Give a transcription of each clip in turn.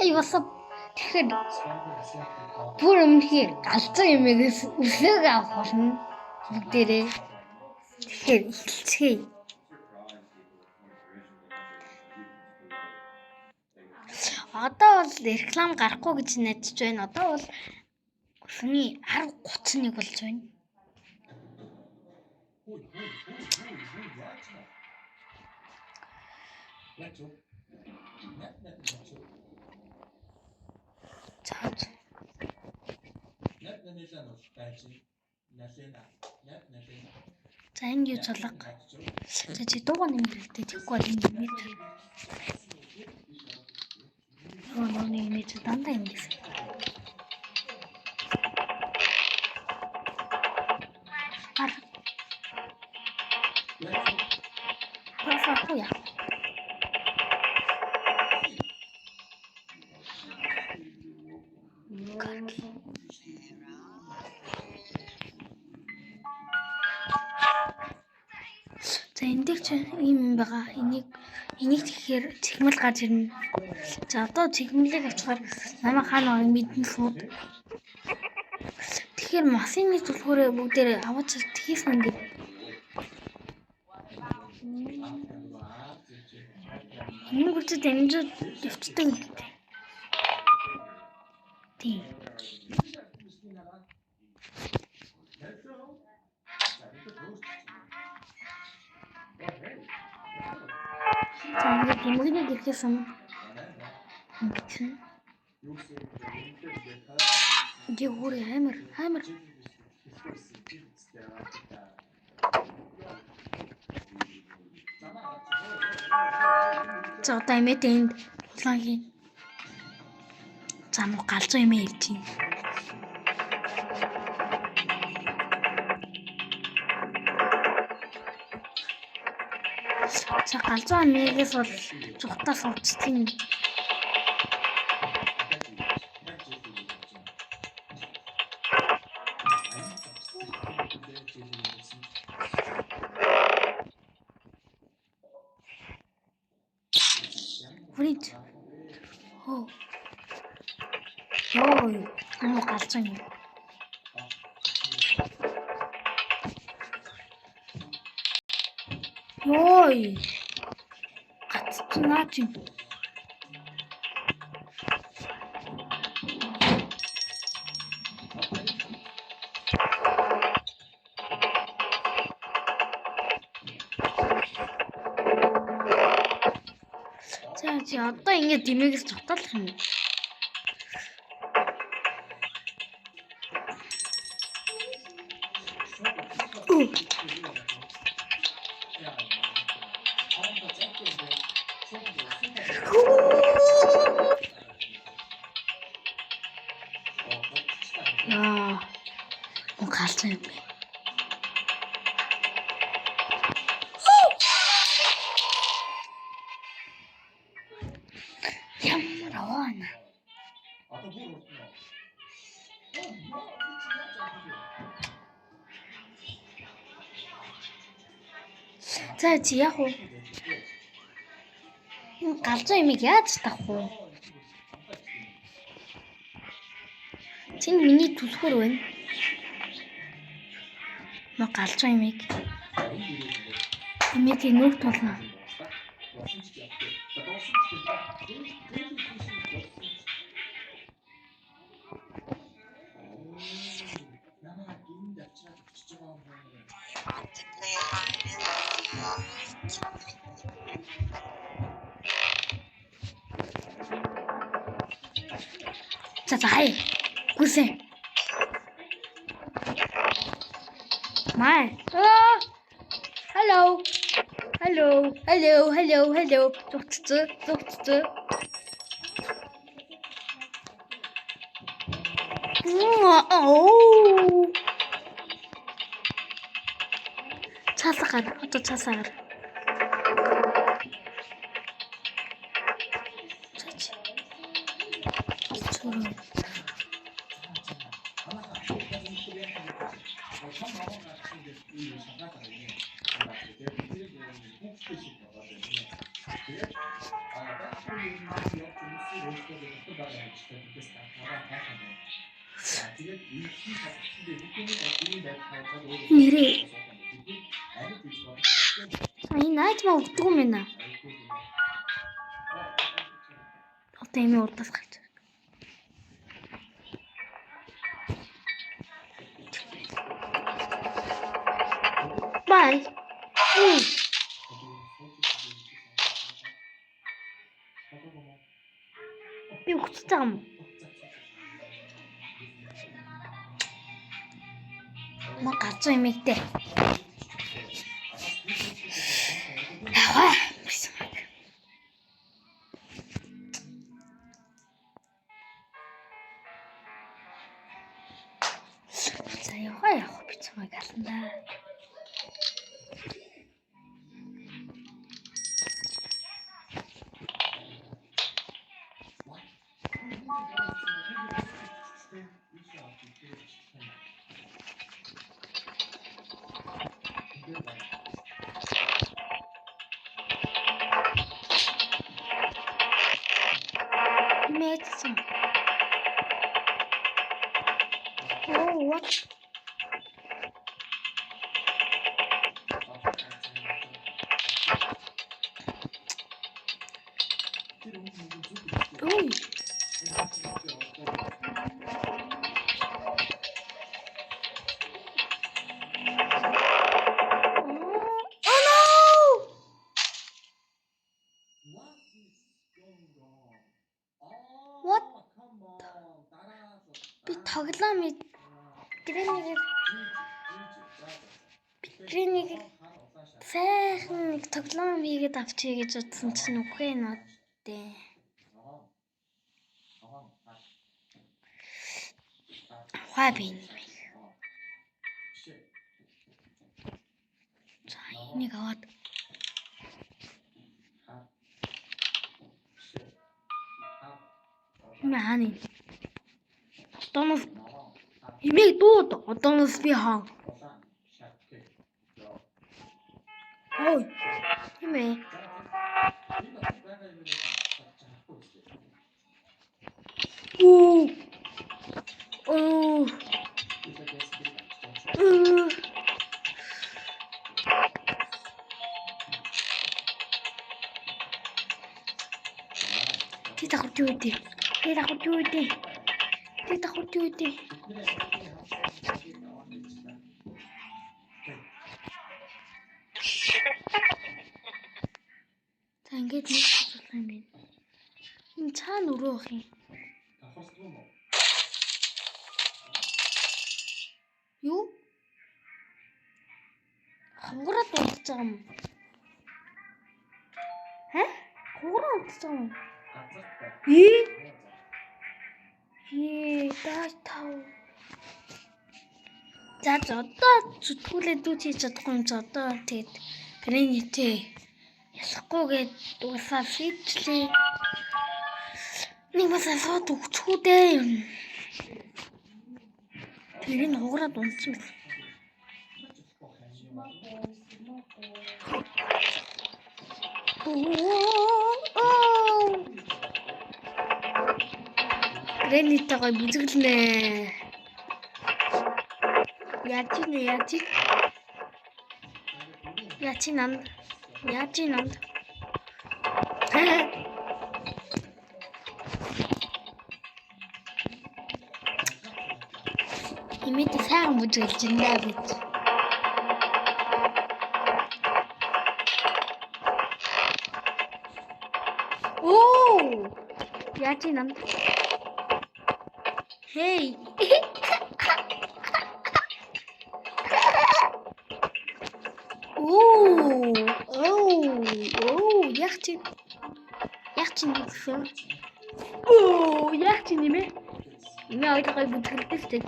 Hey, what's up? Тэгэхээр бүр өмнөхий галзуу юмээс өсөг авах болно бүгдээрээ. Тэгэхээр эхэлцгээе. Одоо бол реклам гарахгүй гэж найдаж байна. Одоо бол өсөний 10:31 болж байна. За энэ юу цолго. За чи дууга нэмэхдээ тэггүй бол энэ нэмээд. Нөө нэмээд дандаа юм гэсэн. Парфахуя. За энэ ч юм байгаа. Энийг тэгэхээр цэгмэл гарч ирнэ. За одоо цэгмэлийг авчихаар намайг хаана мэднэ шууд. Тэгэхээр машины түлхүүрээ бүгдээрээ аваад хийсэн юм. Энэ бүтэд амжид явцдаг юм гэдэг. Тийм. За ингээд юмгний гэрхээс юм. Дигүүр хамар. За одоо эмээд энд улаангийн зам галзуу юм хэлж байна. За галзуу эмээгээс бол зүхтаас уцтын. Врит. Оо. Амуу галзуу юм. Ой. Гацнаач. За одоо ингэ димэгс цогтолох юм. Галзуу юм. Ямарвана. За чи яг уу. Энэ галзуу юмыг яаж тавих вэ? Чин миний түлхүүр байна. Галзуу юмыг. Эмээг нүг тулна. За хай. Гүсэ. Май. Hello. Зүгтцээ. Цаасаар. Одоо цаасаар. Нэрээ. Энэ найз маа өгдөг юм байна. Одоо эмээ урдаас гарч ирэх. Бай. Би өгч байгаа юм. Ма гацуу эмэгтэй. Яа. За явах би цамайг ална. Мэдсэн. Oh, what? Ой. What? Би тоглоом Грэнийг сайхан нэг тоглоом хийгээд авчие гэж утсан чинь үгүй нэ. Хаа би нэмэх. За энийг аваад хаана юм? Одооноос имийг дууд. Одооноос би хаа. Ой. Имээ. Оо. Ти дахурч юу дээ? За ингэж нэг болох юм байна. Энэ цаана өрөө ах юм. Юу? Хугараад унтж байгаа юм. Хугараад унтж байгаа юм. Даш тав. За одоо зүтгүүлээд дүүч хийж чадахгүй юм чи одоо тэгээд грэнитэй ялахгүйгээд дуусаа шийдчихлээ. Нэг бас асууд өгчхүү дээ. Тэр нь хугараад унтсан юм. Грэнитэйгээ бүзэглэнэ. Яачин нанд. Имэт сайхан бүзгэлж байна бид. Оо! Яачин нанд. Hey. Яачин гэсэн. Яачин нэмэ. Ингээ ойлгой бүтгэрдэж тэ.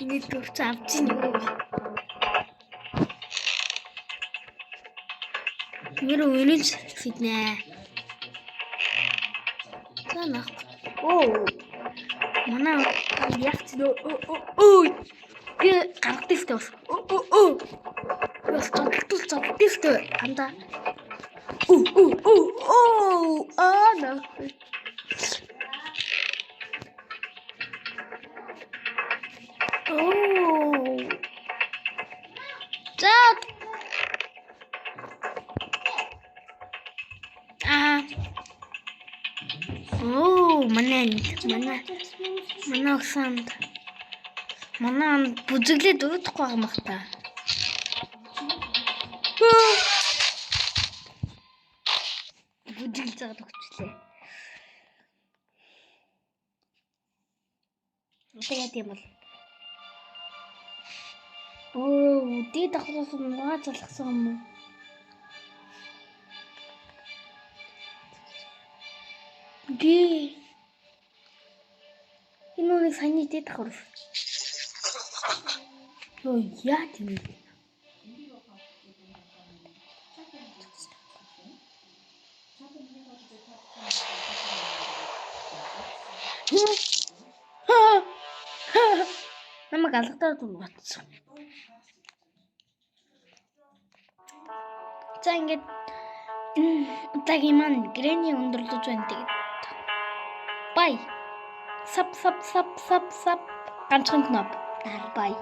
Энийг төвч авчих нэг. Нэр өнөж фитнэ. Танах. Манай яачин гэ гаргадэлтэй бас. Бас цогтолтой анда. Оо, манай огсонд. Манай бүжиглээд уудахгүй байгаа юм бах та. Бүжиглж байгаа төгчлээ. Тэгээд юм бол. Оо, дээд давхраас нугаа залгсан юм уу? Би энэ нэг саний дээд давхар. Оо, яа тийм бэ? Намайг алгадаад батсан. За ингээд тагийн маань грэний өндөрлөж байна тэгээд. Бай. Сап ганцхан кноп. Бай.